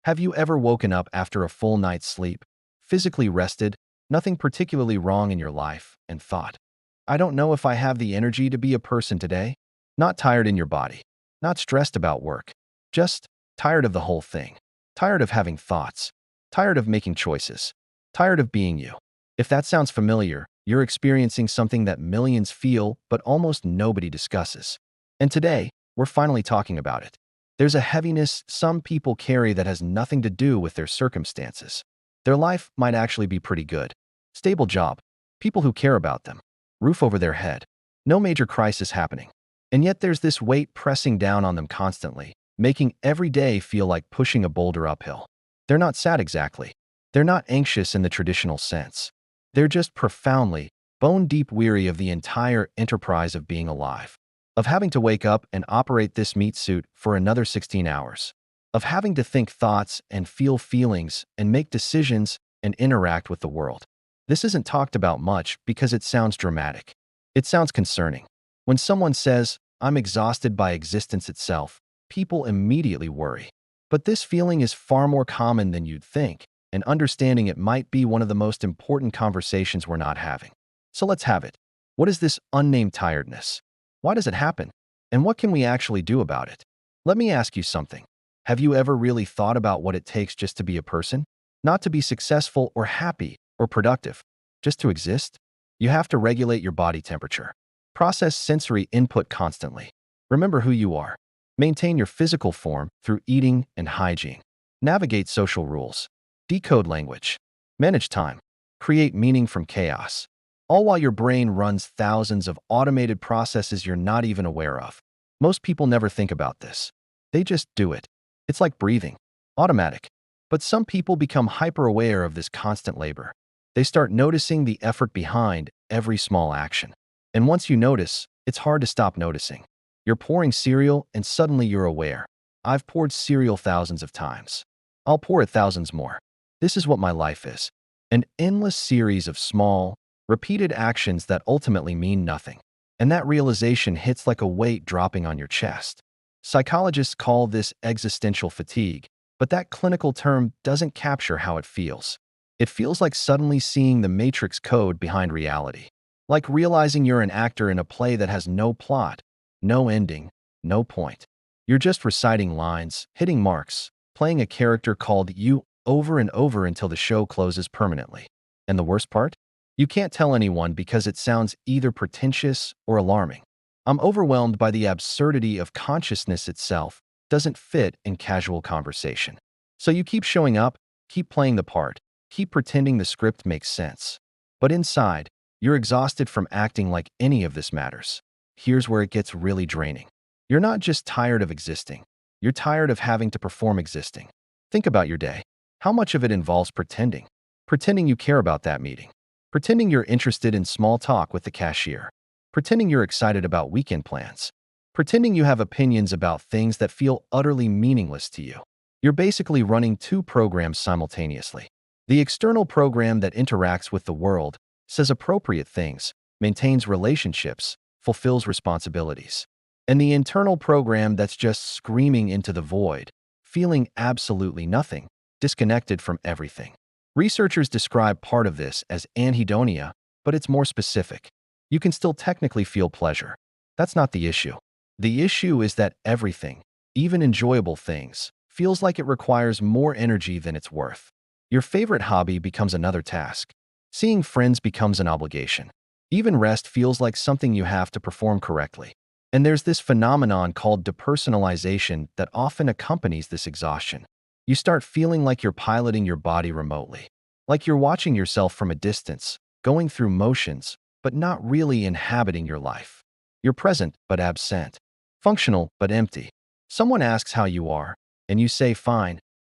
Have you ever woken up after a full night's sleep, physically rested, nothing particularly wrong in your life, and thought, I don't know if I have the energy to be a person today? Not tired in your body, not stressed about work, just tired of the whole thing, tired of having thoughts, tired of making choices, tired of being you. If that sounds familiar, you're experiencing something that millions feel but almost nobody discusses. And today, we're finally talking about it. There's a heaviness some people carry that has nothing to do with their circumstances. Their life might actually be pretty good. Stable job, people who care about them, roof over their head, no major crisis happening. And yet there's this weight pressing down on them constantly, making every day feel like pushing a boulder uphill. They're not sad exactly. They're not anxious in the traditional sense. They're just profoundly, bone-deep weary of the entire enterprise of being alive. Of having to wake up and operate this meat suit for another 16 hours. Of having to think thoughts and feel feelings and make decisions and interact with the world. This isn't talked about much because it sounds dramatic. It sounds concerning. When someone says, I'm exhausted by existence itself, people immediately worry. But this feeling is far more common than you'd think, and understanding it might be one of the most important conversations we're not having. So let's have it. What is this unnamed tiredness? Why does it happen? And what can we actually do about it? Let me ask you something. Have you ever really thought about what it takes just to be a person? Not to be successful or happy or productive, just to exist? You have to regulate your body temperature. Process sensory input constantly. Remember who you are. Maintain your physical form through eating and hygiene. Navigate social rules. Decode language. Manage time. Create meaning from chaos. All while your brain runs thousands of automated processes you're not even aware of. Most people never think about this. They just do it. It's like breathing. Automatic. But some people become hyper-aware of this constant labor. They start noticing the effort behind every small action. And once you notice, it's hard to stop noticing. You're pouring cereal and suddenly you're aware. I've poured cereal thousands of times. I'll pour it thousands more. This is what my life is. An endless series of small, repeated actions that ultimately mean nothing. And that realization hits like a weight dropping on your chest. Psychologists call this existential fatigue, but that clinical term doesn't capture how it feels. It feels like suddenly seeing the matrix code behind reality. Like realizing you're an actor in a play that has no plot, no ending, no point. You're just reciting lines, hitting marks, playing a character called you over and over until the show closes permanently. And the worst part? You can't tell anyone because it sounds either pretentious or alarming. I'm overwhelmed by the absurdity of consciousness itself doesn't fit in casual conversation. So you keep showing up, keep playing the part, keep pretending the script makes sense. But inside, you're exhausted from acting like any of this matters. Here's where it gets really draining. You're not just tired of existing. You're tired of having to perform existing. Think about your day. How much of it involves pretending? Pretending you care about that meeting. Pretending you're interested in small talk with the cashier. Pretending you're excited about weekend plans. Pretending you have opinions about things that feel utterly meaningless to you. You're basically running two programs simultaneously. The external program that interacts with the world, says appropriate things, maintains relationships, fulfills responsibilities. And the internal program that's just screaming into the void, feeling absolutely nothing, disconnected from everything. Researchers describe part of this as anhedonia, but it's more specific. You can still technically feel pleasure. That's not the issue. The issue is that everything, even enjoyable things, feels like it requires more energy than it's worth. Your favorite hobby becomes another task. Seeing friends becomes an obligation. Even rest feels like something you have to perform correctly. And there's this phenomenon called depersonalization that often accompanies this exhaustion. You start feeling like you're piloting your body remotely, like you're watching yourself from a distance, going through motions, but not really inhabiting your life. You're present but absent, functional but empty. Someone asks how you are, and you say fine,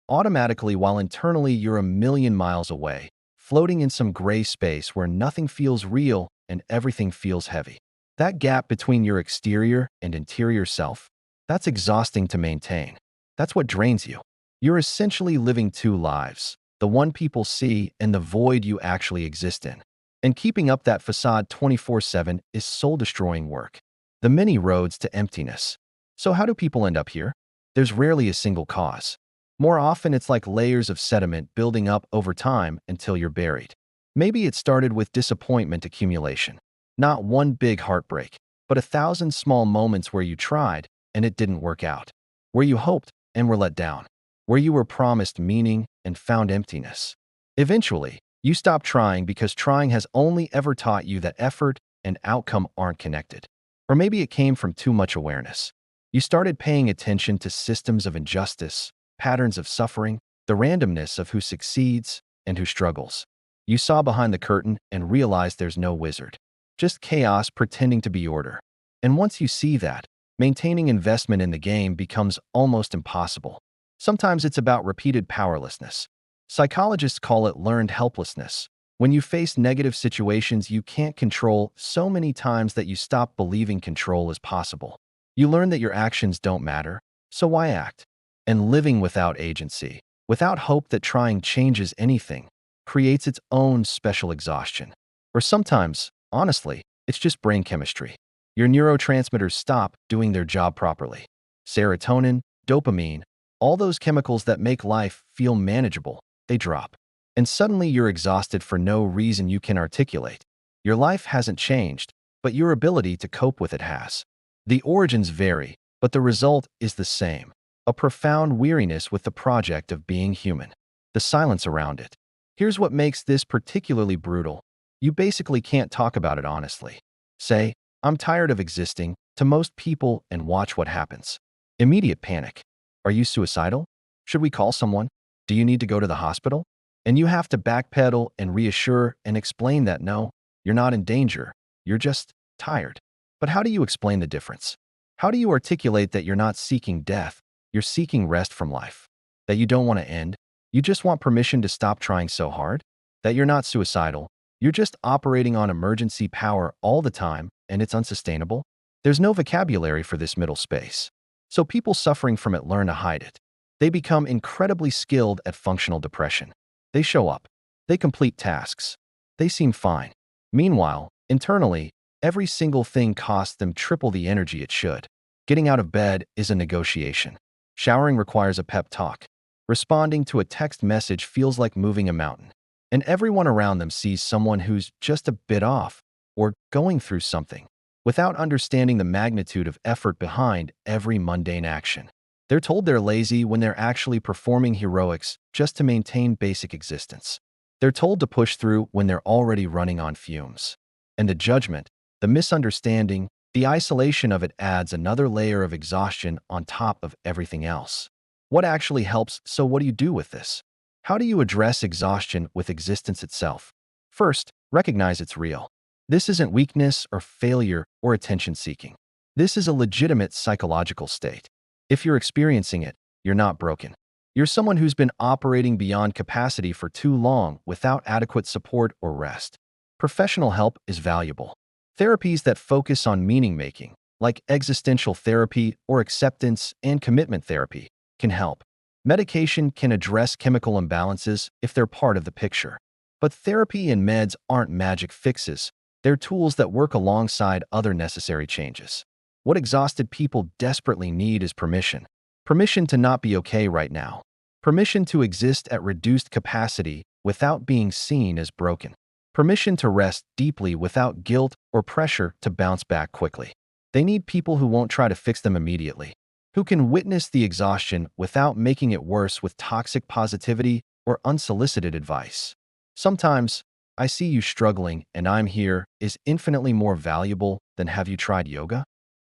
automatically while internally you're a million miles away, floating in some gray space where nothing feels real and everything feels heavy. That gap between your exterior and interior self, that's exhausting to maintain. That's what drains you. You're essentially living two lives, the one people see and the void you actually exist in. And keeping up that facade 24/7 is soul-destroying work. The many roads to emptiness. So how do people end up here? There's rarely a single cause. More often, it's like layers of sediment building up over time until you're buried. Maybe it started with disappointment accumulation. Not one big heartbreak, but 1,000 small moments where you tried and it didn't work out. Where you hoped and were let down. Where you were promised meaning and found emptiness. Eventually, you stopped trying because trying has only ever taught you that effort and outcome aren't connected. Or maybe it came from too much awareness. You started paying attention to systems of injustice, patterns of suffering, the randomness of who succeeds and who struggles. You saw behind the curtain and realized there's no wizard, just chaos pretending to be order. And once you see that, maintaining investment in the game becomes almost impossible. Sometimes it's about repeated powerlessness. Psychologists call it learned helplessness. When you face negative situations you can't control so many times that you stop believing control is possible. You learn that your actions don't matter, so why act? And living without agency, without hope that trying changes anything, creates its own special exhaustion. Or sometimes, honestly, it's just brain chemistry. Your neurotransmitters stop doing their job properly. Serotonin, dopamine, all those chemicals that make life feel manageable, they drop. And suddenly you're exhausted for no reason you can articulate. Your life hasn't changed, but your ability to cope with it has. The origins vary, but the result is the same. A profound weariness with the project of being human. The silence around it. Here's what makes this particularly brutal. You basically can't talk about it honestly. Say, "I'm tired of existing," to most people and watch what happens. Immediate panic. Are you suicidal? Should we call someone? Do you need to go to the hospital? And you have to backpedal and reassure and explain that no, you're not in danger, you're just tired. But how do you explain the difference? How do you articulate that you're not seeking death, you're seeking rest from life? That you don't want to end, you just want permission to stop trying so hard? That you're not suicidal, you're just operating on emergency power all the time and it's unsustainable? There's no vocabulary for this middle space. So people suffering from it learn to hide it. They become incredibly skilled at functional depression. They show up. They complete tasks. They seem fine. Meanwhile, internally, every single thing costs them triple the energy it should. Getting out of bed is a negotiation. Showering requires a pep talk. Responding to a text message feels like moving a mountain. And everyone around them sees someone who's just a bit off or going through something, without understanding the magnitude of effort behind every mundane action. They're told they're lazy when they're actually performing heroics just to maintain basic existence. They're told to push through when they're already running on fumes. And the judgment, the misunderstanding, the isolation of it adds another layer of exhaustion on top of everything else. What actually helps? So what do you do with this? How do you address exhaustion with existence itself? First, recognize it's real. This isn't weakness or failure or attention-seeking. This is a legitimate psychological state. If you're experiencing it, you're not broken. You're someone who's been operating beyond capacity for too long without adequate support or rest. Professional help is valuable. Therapies that focus on meaning-making, like existential therapy or acceptance and commitment therapy, can help. Medication can address chemical imbalances if they're part of the picture. But therapy and meds aren't magic fixes. They're tools that work alongside other necessary changes. What exhausted people desperately need is permission. Permission to not be okay right now. Permission to exist at reduced capacity without being seen as broken. Permission to rest deeply without guilt or pressure to bounce back quickly. They need people who won't try to fix them immediately, who can witness the exhaustion without making it worse with toxic positivity or unsolicited advice. Sometimes, "I see you struggling and I'm here" is infinitely more valuable than "have you tried yoga?"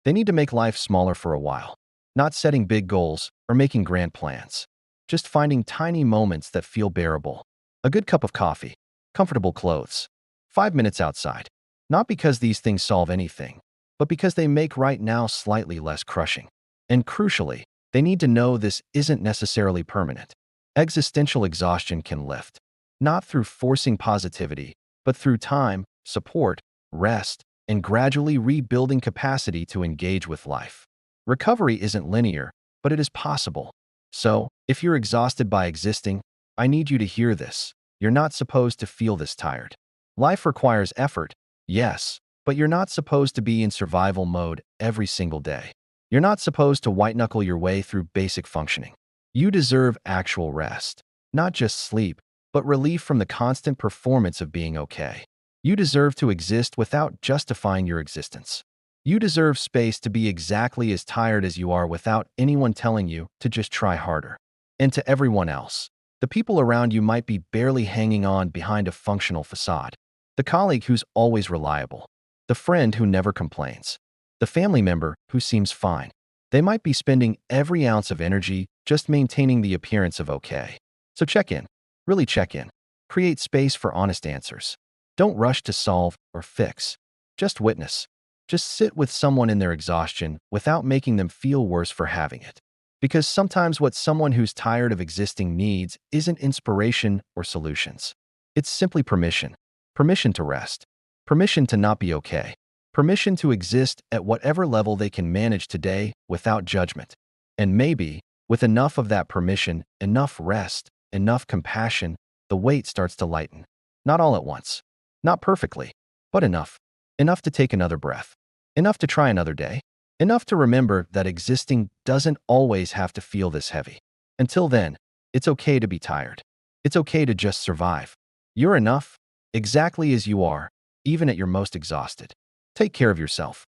They need to make life smaller for a while, not setting big goals or making grand plans, just finding tiny moments that feel bearable. A good cup of coffee, comfortable clothes, 5 minutes outside. Not because these things solve anything, but because they make right now slightly less crushing. And crucially, they need to know this isn't necessarily permanent. Existential exhaustion can lift, not through forcing positivity, but through time, support, rest, and gradually rebuilding capacity to engage with life. Recovery isn't linear, but it is possible. So, if you're exhausted by existing, I need you to hear this. You're not supposed to feel this tired. Life requires effort, yes, but you're not supposed to be in survival mode every single day. You're not supposed to white-knuckle your way through basic functioning. You deserve actual rest, not just sleep, but relief from the constant performance of being okay. You deserve to exist without justifying your existence. You deserve space to be exactly as tired as you are without anyone telling you to just try harder. And to everyone else, the people around you might be barely hanging on behind a functional facade. The colleague who's always reliable, the friend who never complains, the family member who seems fine. They might be spending every ounce of energy just maintaining the appearance of okay. So check in, really check in. Create space for honest answers. Don't rush to solve or fix. Just witness. Just sit with someone in their exhaustion without making them feel worse for having it. Because sometimes what someone who's tired of existing needs isn't inspiration or solutions. It's simply permission. Permission to rest. Permission to not be okay. Permission to exist at whatever level they can manage today without judgment. And maybe, with enough of that permission, enough rest, enough compassion, the weight starts to lighten. Not all at once. Not perfectly, but enough. Enough to take another breath. Enough to try another day. Enough to remember that existing doesn't always have to feel this heavy. Until then, it's okay to be tired. It's okay to just survive. You're enough, exactly as you are, even at your most exhausted. Take care of yourself.